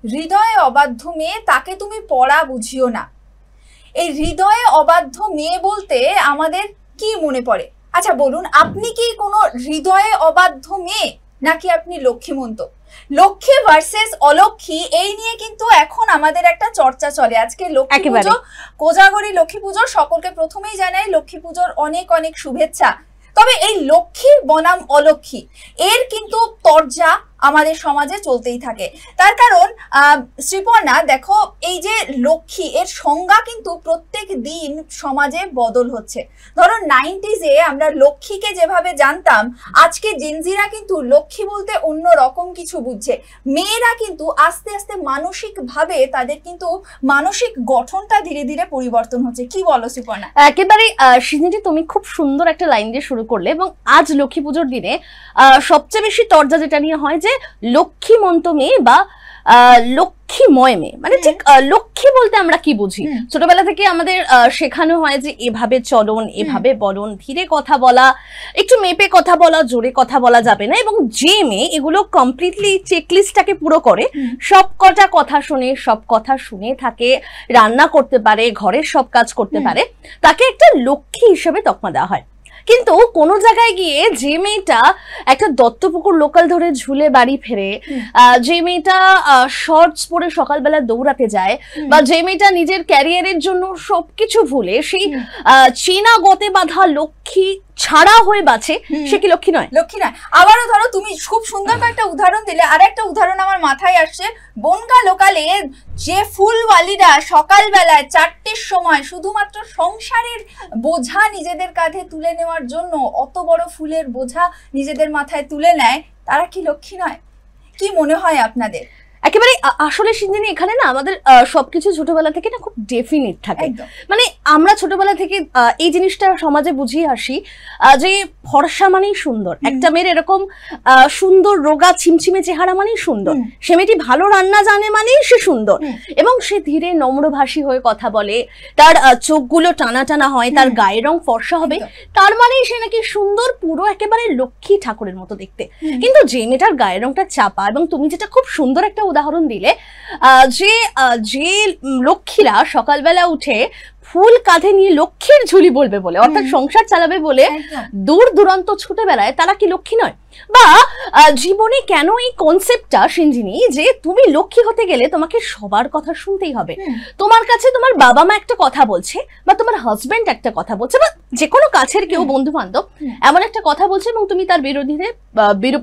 হৃদয়ে অবাধ্য মেয়ে তাকে তুমি পড়া বুঝিও না। এই হৃদয়ে অবাধ্য মেয়ে বলতে আমাদের কি মনে পড়ে? আচ্ছা বলুন, আপনি কি কোনো হৃদয়ে অবাধ্য মেয়ে নাকি আপনি লক্ষ্মীমন্ত? লক্ষ্মী ভার্সেস অলক্ষ্মী, এই নিয়ে কিন্তু এখন আমাদের একটা চর্চা চলে। আজকে লক্ষ্মী পুজো, কোজাগরী লক্ষ্মী পুজো, সকলকে প্রথমেই জানাই লক্ষ্মী পুজোর অনেক অনেক শুভেচ্ছা। তবে এই লক্ষ্মী বনাম অলক্ষ্মী এর কিন্তু তরজা আমাদের সমাজে চলতেই থাকে। তার কারণ শ্রীপর্ণা দেখো, এই যে লক্ষ্মী এর সংজ্ঞা কিন্তু প্রত্যেক দিন সমাজে বদল হচ্ছে। ধরো 90s-এ আমরা লক্ষ্মীকে যেভাবে জানতাম, আজকে জেনজিরা কিন্তু লক্ষ্মী বলতে অন্য রকম কিছু বুঝছে। মেয়েরা কিন্তু আস্তে আস্তে মানসিকভাবে তাদের কিন্তু মানসিক গঠনটা ধীরে ধীরে পরিবর্তন হচ্ছে। কি বলো শ্রীপর্ণা? একেবারে সিজনিটি তুমি খুব সুন্দর একটা লাইন দিয়ে শুরু করলে, এবং আজ লক্ষ্মী পুজোর দিনে সবচেয়ে বেশি তরজা যেটা নিয়ে হয় যে লক্ষ্মীমন্ত মেয়ে বা লক্ষ্মীময় মেয়ে। মানে ঠিক লক্ষ্মী বলতে আমরা কি বুঝি? ছোটবেলা থেকে আমাদের শেখানো হয় যে এভাবে চলন, এভাবে বলন, ধীরে কথা বলা, একটু মেপে কথা বলা, জোরে কথা বলা যাবে না। এবং যে মেয়ে এগুলো কমপ্লিটলি চেকলিস্টটাকে পুরো করে, সব কটা কথা শুনে, সব কথা শুনে থাকে, রান্না করতে পারে, ঘরের সব কাজ করতে পারে, তাকে একটা লক্ষ্মী হিসেবে তকমা দেওয়া হয়। কিন্তু কোনো জায়গায় গিয়ে যে মেয়েটা একটা দত্তপুকুর লোকাল ধরে ঝুলে বাড়ি ফেরে, যে মেয়েটা শর্টস পরে সকালবেলা দৌড়াতে যায়, বা যে মেয়েটা নিজের ক্যারিয়ারের জন্য সবকিছু ভুলে সেই চীনা গতে বাঁধা লক্ষ্মী ছাড়া হয়ে বাঁচে, সে কি লক্ষ্মী নয়? লক্ষ্মী নয়। আবারও ধরো, তুমি খুব সুন্দর একটা উদাহরণ দিলে, আর একটা উদাহরণ আমার মাথায় আসছে। বনগা লোকালে যে ফুলওয়ালিরা সকালবেলায় 4টের সময় শুধুমাত্র সংসারের বোঝা নিজেদের কাঁধে তুলে নেওয়ার জন্য অত বড় ফুলের বোঝা নিজেদের মাথায় তুলে নেয়, তারা কি লক্ষ্মী নয়? কি মনে হয় আপনাদের? একেবারে আসলে সিঞ্জিনি এখানে না আমাদের সবকিছু ছোটবেলা থেকে না খুব ডেফিনিট থাকে। মানে আমরা ছোটবেলা থেকে এই জিনিসটা সমাজে বুঝিয়ে আসি যে ফর্সা মানেই সুন্দর, একটা মেয়ের এরকম সুন্দর রোগা ছিমছিমে চেহারা মানেই সুন্দর, সে মেয়েটি ভালো রান্না জানে মানেই সে সুন্দর, এবং সে ধীরে নম্রভাষী হয়ে কথা বলে, তার চোখগুলো টানা টানা হয়, তার গায়ের রং ফর্সা হবে, তার মানেই সে নাকি সুন্দর, পুরো একেবারে লক্ষ্মী ঠাকুরের মতো দেখতে। কিন্তু যে মেয়েটার গায়ের রংটা চাপা, এবং তুমি যেটা খুব সুন্দর একটা উদাহরণ দিলে, যে লক্ষ্মীরা সকালবেলা উঠে ফুল কাঁধে নিয়ে লক্ষ্মীর ঝুলি বলবে বলে, অর্থাৎ সংসার চালাবে বলে দূর দূরান্ত ছুটে বেড়ায়, তারা কি লক্ষ্মী নয়? বা জীবনে কেন এই কনসেপ্টটা সিঞ্জিনি যে তুমি লক্ষ্মী হতে গেলে তোমাকে সবার কথা শুনতেই হবে। তোমার কাছে তোমার বাবা মা একটা কথা বলছে, বা তোমার হাজবেন্ড একটা কথা বলছে, বা যে কোনো কাছের কেউ বন্ধু বান্ধব এমন একটা কথা বলছে, এবং তুমি তার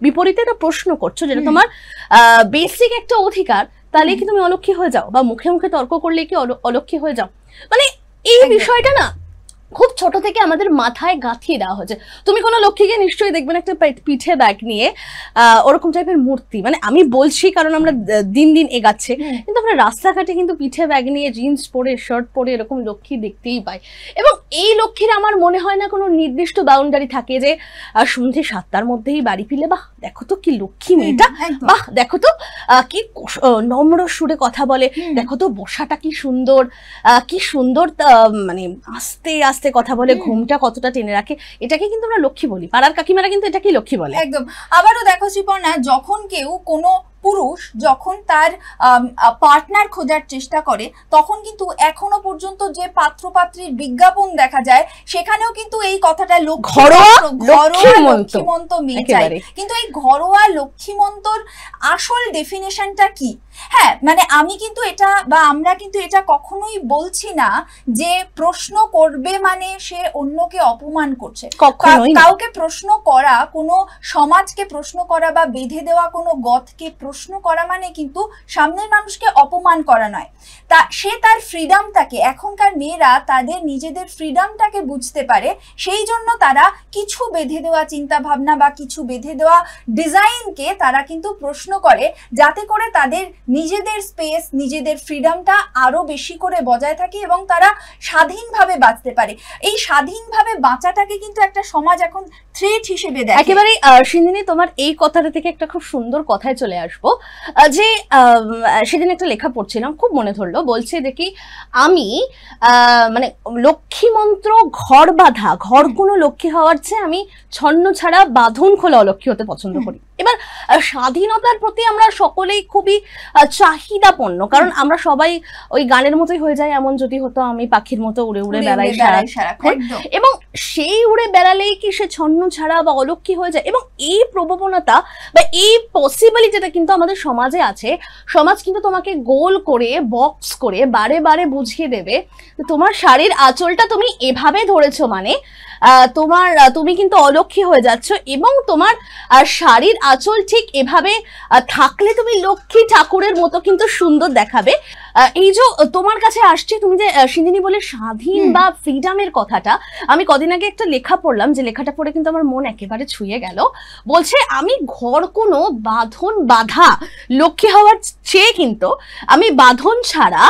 বিপরীতে একটা প্রশ্ন করছো, যেটা তোমার বেসিক একটা অধিকার, তাহলে কি তুমি অলক্ষ্মী হয়ে যাও? বা মুখে মুখে তর্ক করলে কি অলক্ষ্মী হয়ে যাও? মানে এই বিষয়টা না খুব ছোট থেকে আমাদের মাথায় গাঁথিয়ে দেওয়া হয়েছে। তুমি কোনো লক্ষ্মীকে নিশ্চয়ই দেখবেন একটা পিঠে ব্যাগ নিয়ে, ওরকম টাইপের মূর্তি। মানে আমি বলছি কারণ আমরা দিন দিন এগাচ্ছে, কিন্তু আমরা রাস্তাঘাটে কিন্তু পিঠে ব্যাগ নিয়ে জিন্স পরে, শার্ট পরে এরকম লক্ষ্মী দেখতেই পাই। এবং এই লক্ষ্মীর আমার মনে হয় না কোনো নির্দিষ্ট বাউন্ডারি থাকে যে সন্ধ্যে 7টার মধ্যেই বাড়ি ফিরলে, বাহ দেখো তো কি লক্ষ্মী মেয়েটা, বাহ দেখো তো কি নম্র সুরে কথা বলে, দেখো তো বসাটা কি সুন্দর, কি সুন্দর মানে আস্তে আস্তে কথা বলে, ঘুমটা কতটা টেনে রাখে, এটাকে কিন্তু আমরা লক্ষ্মী বলি। পাড়ার কাকিমারা কিন্তু এটাকেই লক্ষ্মী বলে। একদম। আবারও দেখো শ্রীপর্ণা, যখন কেউ কোনো পুরুষ যখন তার পার্টনার খোঁজার চেষ্টা করে, তখন কিন্তু এখনো পর্যন্ত যে পাত্রপাত্রীর বিজ্ঞাপন দেখা যায়, সেখানেও কিন্তু এই কথাটা লক্ষ্মীমন্ত মেয়ে চাই। কিন্তু এই ঘরোয়া লক্ষ্মীমন্তর আসল ডেফিনেশনটা কি? হ্যাঁ, মানে আমি কিন্তু এটা, বা আমরা কিন্তু এটা কখনোই বলছি না যে প্রশ্ন করবে মানে সে অন্যকে অপমান করছে। কাউকে প্রশ্ন করা, কোনো সমাজকে প্রশ্ন করা, বা বেঁধে দেওয়া কোনো গথকে প্রশ্ন করা মানে কিন্তু সামনের মানুষকে অপমান করা নয়। তা সে তার ফ্রিডমটাকে, এখনকার মেয়েরা তাদের নিজেদের ফ্রিডমটাকে বুঝতে পারে, সেই জন্য তারা কিছু বেঁধে দেওয়া চিন্তা ভাবনা বা কিছু বেঁধে দেওয়া ডিজাইনকে তারা কিন্তু প্রশ্ন করে, যাতে করে তাদের নিজেদের স্পেস, নিজেদের ফ্রিডমটা আরো বেশি করে বজায় থাকে এবং তারা স্বাধীনভাবে বাঁচতে পারে। এই স্বাধীনভাবে বাঁচাটাকে কিন্তু একটা সমাজ এখন থ্রেট হিসেবে দেখে। একেবারে সিঞ্জিনি, তোমার এই কথাটা থেকে একটা খুব সুন্দর কথায় চলে আসবো, যে সেদিন একটা লেখা পড়ছিলাম, খুব মনে ধরলো। বলছে দেখি, আমি মানে লক্ষ্মী মন্ত্র ঘর বাঁধা, ঘর কোনো লক্ষ্মী হওয়ার চেয়ে আমি ছন্ন ছাড়া বাঁধন খোলা অলক্ষ্মী হতে পছন্দ করি। এবার স্বাধীনতার প্রতি আমরা সকলেই খুবই চাহিদাপন্ন, কারণ আমরা সবাই ওই গানের মতোই হয়ে যায়, এমন যদি হতো আমি পাখির মতো উড়ে উড়ে বেড়াই সারাক্ষণ, এবং সেই উড়ে বেড়ালেই কি সে ছন্ন ছাড়া বা অলক্ষী হয়ে যায়। এবং এই প্রবণতা বা এই পসিবিলিটিটা কিন্তু আমাদের সমাজে আছে। সমাজ কিন্তু তোমাকে গোল করে বক্স করে বারে বারে বুঝিয়ে দেবে তোমার শাড়ির আঁচলটা তুমি এভাবে ধরেছো মানে তুমি কিন্তু অলক্ষী হয়ে যাচ্ছ, এবং তোমার শাড়ির আঁচল ঠিক এভাবে থাকলে তুমি লক্ষ্মী ঠাকুরের মতো কিন্তু সুন্দর দেখাবে। এই যে তোমার কাছে আসছে, তুমি যে সিঞ্জিনি বলে স্বাধীন বা ফ্রিডামের কথাটা, আমি কদিন আগে একটা লেখা পড়লাম, যে লেখাটা পড়ে কিন্তু আমার মন একেবারে ছুঁয়ে গেল। বলছে আমি ঘর কোনো বাঁধন বাঁধা লক্ষ্মী হওয়ার চেয়ে কিন্তু আমি বাঁধন ছাড়া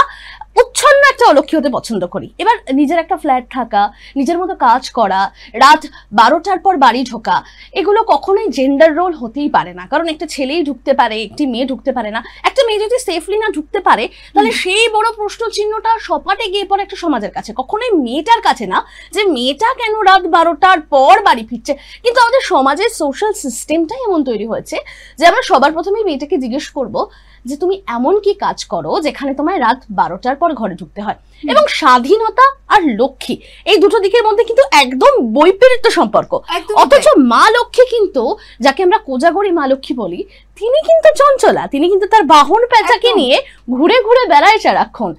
উচ্ছন্ন একটা অলক্ষী হতে পছন্দ করি। এবার নিজের একটা ফ্ল্যাট থাকা, নিজের মতো কাজ করা, রাত 12টার পর বাড়ি ঢোকা, এগুলো কখনোই জেন্ডার রোল হতেই পারে না। কারণ একটা ছেলেই ঢুকতে পারে, একটি মেয়ে ঢুকতে পারে না। একটা মেয়ে যদি সেফলি না ঢুকতে পারে, তাহলে সেই বড় প্রশ্ন চিহ্নটা সপাটে গিয়ে পড়ে একটা সমাজের কাছে, কখনোই মেয়েটার কাছে না, যে মেয়েটা কেন রাত 12টার পর বাড়ি ফিরছে। কিন্তু আমাদের সমাজের সোশ্যাল সিস্টেমটাই এমন তৈরি হয়েছে যে আমরা সবার প্রথমেই মেয়েটাকে জিজ্ঞেস করবো যে তুমি এমন কি কাজ করো যেখানে তোমায় রাত 12টার পর ঘরে ঢুকতে হয়। এবং স্বাধীনতা আর লক্ষ্মী এই দুটো দিকের মধ্যে কিন্তু একদম বৈপরীত্য সম্পর্ক। অথচ মা লক্ষ্মী কিন্তু, যাকে আমরা কোজাগরী মা লক্ষ্মী বলি, তিনি কিন্তু চঞ্চলা, তিনি কিন্তু তার বাহন পেঁচাকে নিয়ে ঘুরে ঘুরে বেড়ায় সারাক্ষণ।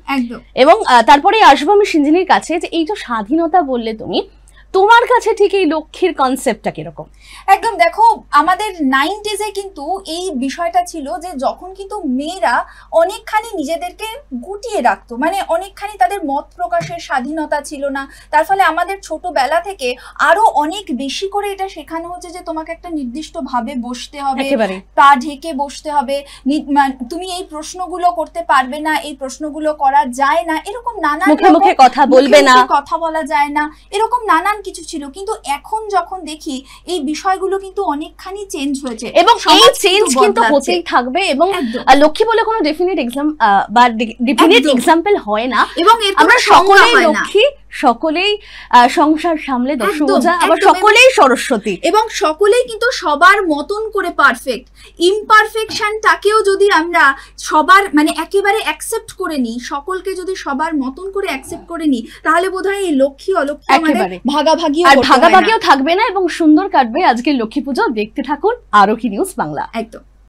এবং তারপরে আসবো আমি সিঞ্জিনির কাছে, যে এই যে স্বাধীনতা বললে তুমি, তোমার কাছে ঠিক এই লক্ষ্মীর কনসেপ্টটা কিরকম? একদম, দেখো আমাদের 90s কিন্তু এই বিষয়টা ছিল যে যখন কিন্তু মেয়েরা অনেকখানি নিজেদেরকে গুটিয়ে রাখতো, মানে অনেকখানি তাদের মত প্রকাশের স্বাধীনতা ছিল না। তার ফলে আমাদের ছোটবেলা থেকে আরো অনেক বেশি করে এটা শেখানো হচ্ছে যে তোমাকে একটা নির্দিষ্ট ভাবে বসতে হবে, পা ঢেকে বসতে হবে, তুমি এই প্রশ্নগুলো করতে পারবে না, এই প্রশ্নগুলো করা যায় না, এরকম নানান মুখে মুখে কথা বলবে না, কথা বলা যায় না, এরকম নানান কিছু ছিল। কিন্তু এখন যখন দেখি এই বিষয়গুলো কিন্তু অনেকখানি চেঞ্জ হয়েছে, এবং এই চেঞ্জ কিন্তু হতেই থাকবে। এবং লক্ষ্মী বলে কোনো ডেফিনিট এক্সাম্পল হয় না, এবং আমরা সকলেই লক্ষ্মী, সকলেই সংসার সামলে দশভুজা, আবার সকলেই সরস্বতী, এবং সকলেই কিন্তু সবার মতন করে পারফেক্ট। ইমপারফেকশনটাকেও যদি আমরা সবার মানে একেবারে অ্যাকসেপ্ট করে নিই, সকলকে যদি সবার মতন করে অ্যাকসেপ্ট করে নিই, তাহলে বোধহয় এই লক্ষ্মী অলক্ষ্মী আমাদের ভাগাভাগিও থাকবে না, এবং সুন্দর কাটবে আজকে লক্ষ্মী পুজো। দেখতে থাকুন আরকি নিউজ বাংলা। একদম।